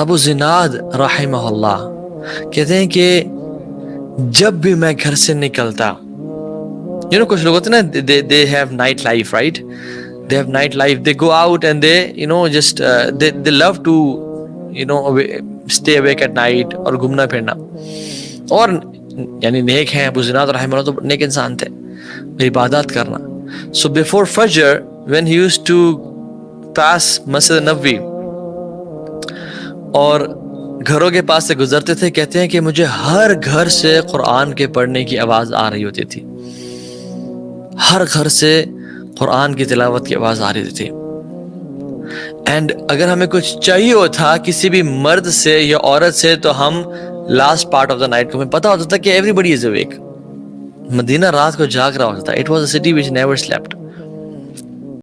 अबू जिनाद रहमहुल्लाह कहते हैं कि जब भी मैं घर से निकलता, कुछ लोग होते हैं ना, they have night life, right? They have night life, they go out and they just they love to stay awake at night और घूमना फिरना। और यानी नेक हैं अबू जिनाद रहमहुल्लाह, तो नेक इंसान थे, इबादत करना। सो बिफोर फजर व्हेन ही यूज्ड टू पास मस्जिद नबवी और घरों के पास से गुजरते थे, कहते हैं कि मुझे हर घर से कुरान के पढ़ने की आवाज आ रही होती थी, हर घर से कुरान की तिलावत की आवाज आ रही थी। एंड अगर हमें कुछ चाहिए होता किसी भी मर्द से या औरत से, तो हम last part of the night को हमें पता होता था कि एवरीबडी इज अवेक। मदीना रात को जाग रहा होता था। It was a city which never slept.